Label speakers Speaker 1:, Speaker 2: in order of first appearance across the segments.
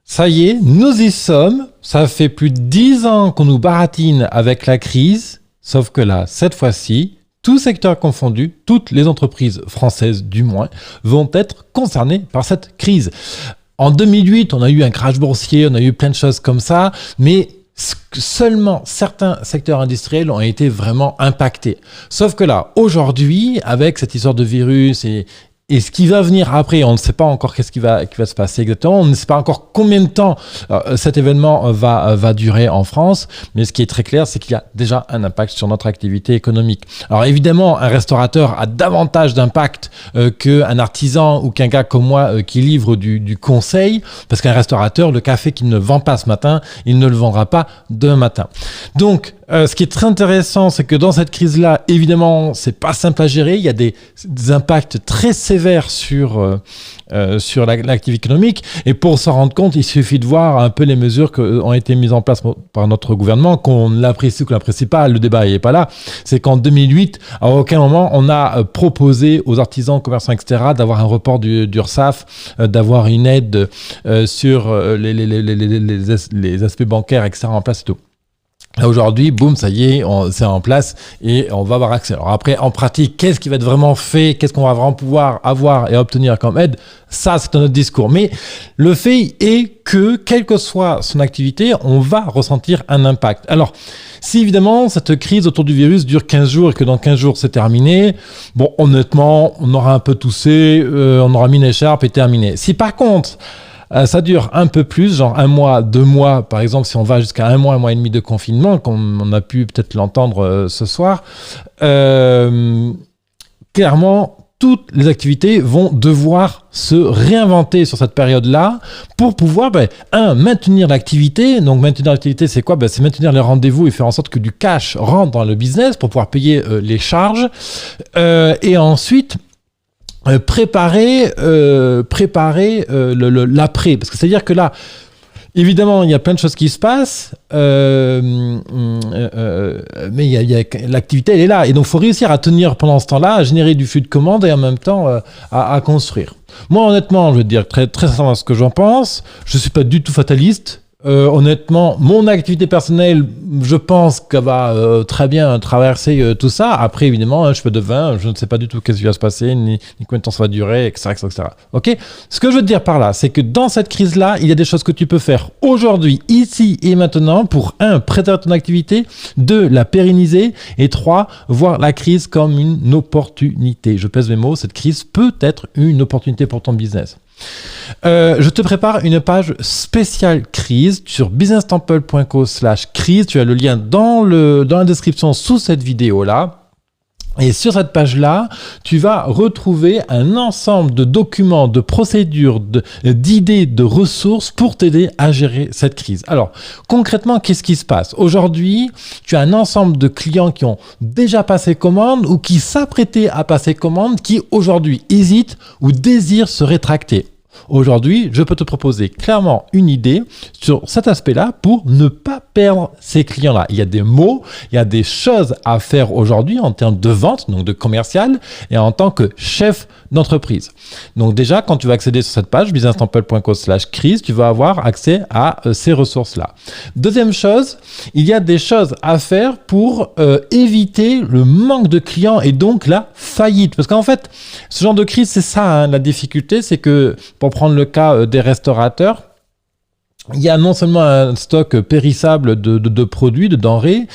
Speaker 1: Ça y est, nous y sommes. Ça fait plus de 10 ans qu'on nous baratine avec la crise. Sauf que là, cette fois-ci, tout secteur confondu, toutes les entreprises françaises du moins, vont être concernées par cette crise. En 2008, on a eu un crash boursier, on a eu plein de choses comme ça, mais seulement certains secteurs industriels ont été vraiment impactés. Sauf que là, aujourd'hui, avec cette histoire de virus et ce qui va venir après, on ne sait pas encore qu'est-ce qui va se passer exactement. On ne sait pas encore combien de temps cet événement va durer en France. Mais ce qui est très clair, c'est qu'il y a déjà un impact sur notre activité économique. Alors évidemment, un restaurateur a davantage d'impact qu'un artisan ou qu'un gars comme moi qui livre du conseil. Parce qu'un restaurateur, le café qu'il ne vend pas ce matin, il ne le vendra pas demain matin. Donc, ce qui est très intéressant, c'est que dans cette crise-là, évidemment, c'est pas simple à gérer. Il y a des impacts très sévères sur l'activité économique. Et pour s'en rendre compte, il suffit de voir un peu les mesures qui ont été mises en place par notre gouvernement, qu'on l'apprécie ou qu'on l'apprécie pas. Le débat n'est pas là. C'est qu'en 2008, à aucun moment, on a proposé aux artisans, commerçants, etc., d'avoir un report d'URSSAF, d'avoir une aide sur les aspects bancaires, etc., en place et tout. Là, aujourd'hui, boum, ça y est, c'est en place et on va avoir accès. Alors après, en pratique, qu'est-ce qui va être vraiment fait? Qu'est-ce qu'on va vraiment pouvoir avoir et obtenir comme aide? Ça, c'est un autre discours. Mais le fait est que, quelle que soit son activité, on va ressentir un impact. Alors, si évidemment, cette crise autour du virus dure 15 jours et que dans 15 jours, c'est terminé, bon, honnêtement, on aura un peu toussé, on aura mis une écharpe et terminé. Si par contre, ça dure un peu plus, genre 1 mois, 2 mois, par exemple, si on va jusqu'à 1 mois et demi de confinement, comme on a pu peut-être l'entendre ce soir, clairement, toutes les activités vont devoir se réinventer sur cette période-là pour pouvoir, maintenir l'activité. Donc, maintenir l'activité, c'est quoi? C'est maintenir les rendez-vous et faire en sorte que du cash rentre dans le business pour pouvoir payer les charges. Et ensuite, préparer l'après, parce que c'est-à-dire que là, évidemment, il y a plein de choses qui se passent, mais l'activité, elle est là. Et donc, il faut réussir à tenir pendant ce temps-là, à générer du flux de commandes et en même temps à construire. Moi, honnêtement, je vais te dire très, très sincèrement ce que j'en pense. Je ne suis pas du tout fataliste. Honnêtement, mon activité personnelle, je pense qu'elle va très bien traverser tout ça. Après, évidemment, je fais de vin, je ne sais pas du tout qu'est-ce qui va se passer, ni combien de temps ça va durer, etc., etc. Ok ? Ce que je veux te dire par là, c'est que dans cette crise-là, il y a des choses que tu peux faire aujourd'hui, ici et maintenant, pour 1, préserver ton activité, 2, la pérenniser, et 3, voir la crise comme une opportunité. Je pèse mes mots, cette crise peut être une opportunité pour ton business. Je te prépare une page spéciale crise sur businesstemple.co/crise. Tu as le lien dans la description sous cette vidéo-là. Et sur cette page-là, tu vas retrouver un ensemble de documents, de procédures, d'idées, de ressources pour t'aider à gérer cette crise. Alors, concrètement, qu'est-ce qui se passe? Aujourd'hui, tu as un ensemble de clients qui ont déjà passé commande ou qui s'apprêtaient à passer commande, qui aujourd'hui hésitent ou désirent se rétracter. Aujourd'hui, je peux te proposer clairement une idée sur cet aspect-là pour ne pas perdre ces clients-là. Il y a des mots, il y a des choses à faire aujourd'hui en termes de vente, donc de commercial, et en tant que chef d'entreprise. Donc déjà, quand tu vas accéder sur cette page, businesstemple.co/crise, tu vas avoir accès à ces ressources-là. Deuxième chose, il y a des choses à faire pour éviter le manque de clients et donc la faillite. Parce qu'en fait, ce genre de crise, c'est ça, la difficulté, c'est que, pour prendre le cas des restaurateurs, il y a non seulement un stock périssable de produits, de denrées,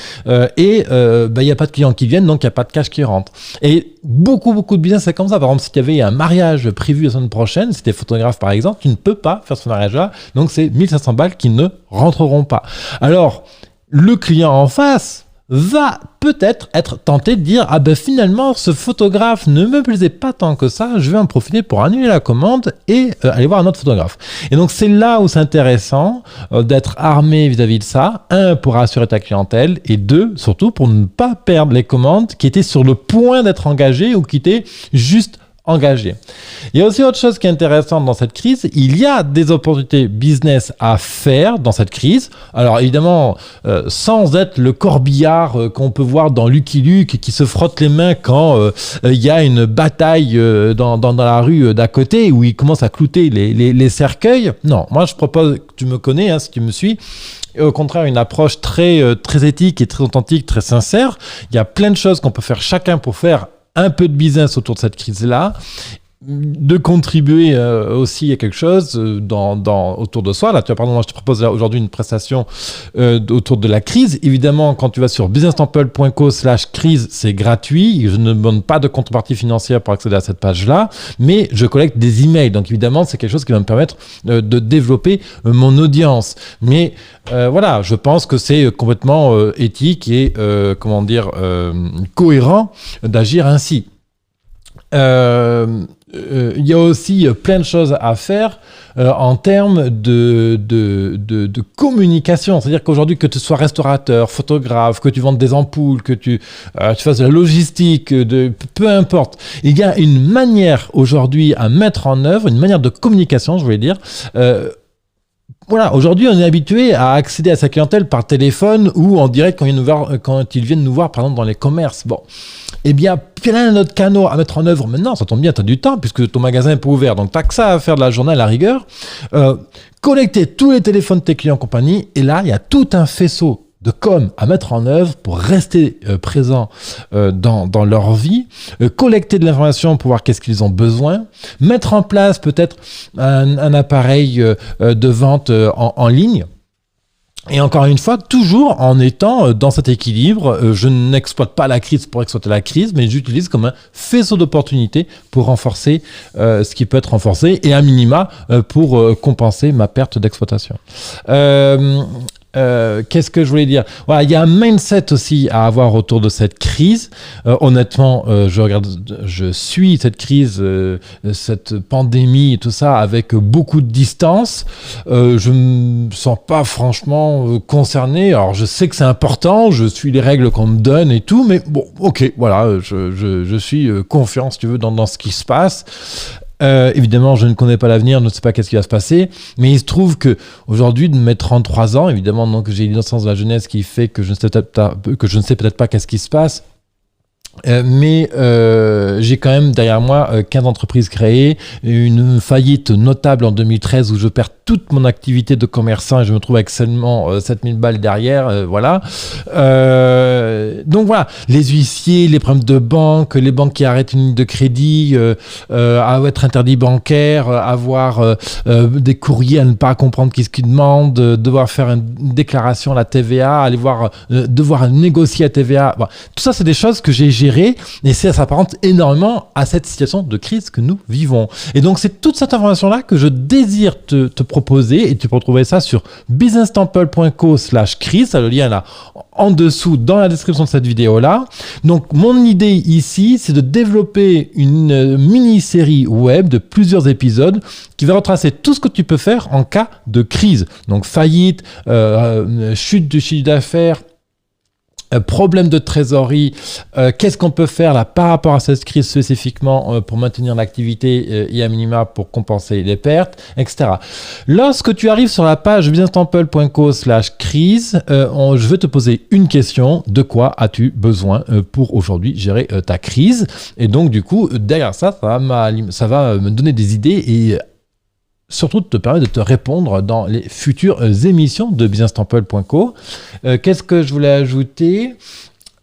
Speaker 1: et il n'y a pas de clients qui viennent, donc il n'y a pas de cash qui rentre. Et beaucoup de business, c'est comme ça. Par exemple, si tu avais un mariage prévu la semaine prochaine, si tu es photographe par exemple, tu ne peux pas faire ce mariage-là, donc c'est 1500 balles qui ne rentreront pas. Alors, le client en face va peut-être être tenté de dire finalement ce photographe ne me plaisait pas tant que ça, je vais en profiter pour annuler la commande et aller voir un autre photographe. Et donc c'est là où c'est intéressant d'être armé vis-à-vis de ça, 1 pour assurer ta clientèle et 2 surtout pour ne pas perdre les commandes qui étaient sur le point d'être engagées ou qui étaient juste engagés. Il y a aussi autre chose qui est intéressante dans cette crise, il y a des opportunités business à faire dans cette crise. Alors évidemment, sans être le corbillard qu'on peut voir dans Lucky Luke qui se frotte les mains quand il y a une bataille dans la rue d'à côté où il commence à clouter les cercueils. Non, moi je propose, tu me connais hein, si tu me suis, au contraire une approche très éthique et très authentique, très sincère. Il y a plein de choses qu'on peut faire chacun pour faire un peu de business autour de cette crise-là, de contribuer aussi à quelque chose autour de soi. Là, tu vois, pardon, moi, je te propose là, aujourd'hui une prestation autour de la crise. Évidemment, quand tu vas sur businesstemple.co/crise, c'est gratuit. Je ne demande pas de contrepartie financière pour accéder à cette page-là, mais je collecte des emails. Donc, évidemment, c'est quelque chose qui va me permettre de développer mon audience. Mais voilà, je pense que c'est complètement éthique et, cohérent d'agir ainsi. Il y a aussi plein de choses à faire en termes de communication. C'est-à-dire qu'aujourd'hui, que tu sois restaurateur, photographe, que tu vendes des ampoules, que tu fasses de la logistique, peu importe. Il y a une manière aujourd'hui à mettre en œuvre, une manière de communication, je voulais dire. Voilà, aujourd'hui, on est habitué à accéder à sa clientèle par téléphone ou en direct quand ils viennent nous voir, par exemple, dans les commerces. Bon, eh bien, plein d'autres canaux à mettre en œuvre. Maintenant, ça tombe bien, tu as du temps puisque ton magasin est pas ouvert. Donc, tu n'as que ça à faire de la journée à la rigueur. Collecter tous les téléphones de tes clients et compagnie. Et là, il y a tout un faisceau de com à mettre en œuvre pour rester présent dans leur vie, collecter de l'information pour voir qu'est-ce qu'ils ont besoin, mettre en place peut-être un appareil de vente en ligne. Et encore une fois, toujours en étant dans cet équilibre, je n'exploite pas la crise pour exploiter la crise, mais j'utilise comme un faisceau d'opportunités pour renforcer ce qui peut être renforcé et à minima pour compenser ma perte d'exploitation. Qu'est-ce que je voulais dire? Voilà, il y a un mindset aussi à avoir autour de cette crise. Honnêtement, je suis cette crise, cette pandémie et tout ça avec beaucoup de distance. Je me sens pas franchement concerné. Alors, je sais que c'est important, je suis les règles qu'on me donne et tout, mais bon, ok, voilà, je suis confiant, si tu veux, dans ce qui se passe. Évidemment, je ne connais pas l'avenir, je ne sais pas qu'est-ce qui va se passer, mais il se trouve que aujourd'hui, de mes 33 ans, évidemment, donc j'ai l'innocence de la jeunesse qui fait que je ne sais peut-être pas qu'est-ce qui se passe. Mais j'ai quand même derrière moi 15 entreprises créées, une faillite notable en 2013 où je perds toute mon activité de commerçant et je me trouve avec seulement 7000 balles derrière, voilà. Donc voilà, les huissiers, les problèmes de banque, les banques qui arrêtent une ligne de crédit, être interdit bancaire, avoir des courriers à ne pas comprendre qu'est-ce qu'ils demandent, devoir faire une déclaration à la TVA, devoir négocier à TVA. Bon, tout ça, c'est des choses que j'ai gérées et ça s'apparente énormément à cette situation de crise que nous vivons. Et donc, c'est toute cette information-là que je désire te proposer et tu peux retrouver ça sur businesstemple.co/crise. Le lien est là en dessous dans la description de cette vidéo-là. Donc, mon idée ici, c'est de développer une mini-série web de plusieurs épisodes qui va retracer tout ce que tu peux faire en cas de crise. Donc, faillite, chute du chiffre d'affaires, problème de trésorerie, qu'est-ce qu'on peut faire là par rapport à cette crise spécifiquement pour maintenir l'activité et à minima pour compenser les pertes, etc. Lorsque tu arrives sur la page businesstemple.co/crise, je vais te poser une question: de quoi as-tu besoin pour aujourd'hui gérer ta crise? Et donc du coup, derrière ça, ça va me donner des idées et surtout te permettre de te répondre dans les futures émissions de businesstemple.co. Qu'est-ce que je voulais ajouter?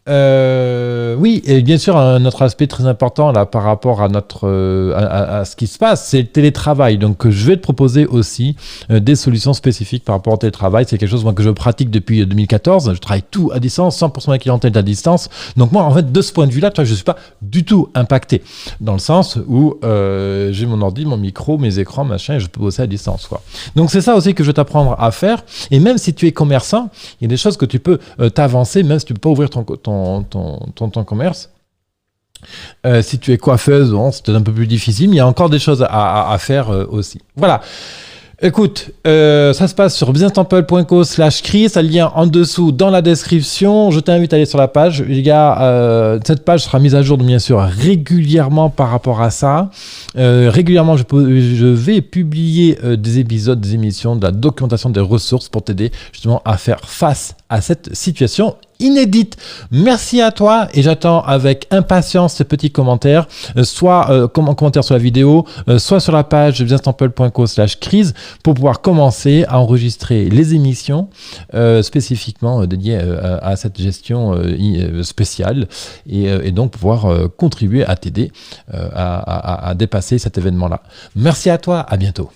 Speaker 1: Oui, et bien sûr, un autre aspect très important là par rapport à à ce qui se passe, c'est le télétravail. Donc, je vais te proposer aussi des solutions spécifiques par rapport au télétravail. C'est quelque chose moi, que je pratique depuis 2014. Je travaille tout à distance, 100% de la clientèle à distance. Donc, moi, en fait, de ce point de vue-là, je ne suis pas du tout impacté dans le sens où j'ai mon ordi, mon micro, mes écrans, machin, et je peux bosser à distance, quoi. Donc, c'est ça aussi que je vais t'apprendre à faire. Et même si tu es commerçant, il y a des choses que tu peux t'avancer, même si tu ne peux pas ouvrir ton commerce. Si tu es coiffeuse, bon, c'est peut-être un peu plus difficile, mais il y a encore des choses à faire aussi. Voilà. Écoute, ça se passe sur businesstemple.co/Chris, un lien en dessous dans la description. Je t'invite à aller sur la page. Les gars, cette page sera mise à jour, bien sûr, régulièrement par rapport à ça. Régulièrement, je vais publier des épisodes, des émissions, de la documentation, des ressources pour t'aider justement à faire face à cette situation inédite. Merci à toi et j'attends avec impatience ces petits commentaires, soit commentaires sur la vidéo, soit sur la page businesstemple.co/Chris pour pouvoir commencer à enregistrer les émissions spécifiquement dédiées à cette gestion spéciale et donc pouvoir contribuer à t'aider à dépasser cet événement-là. Merci à toi, à bientôt.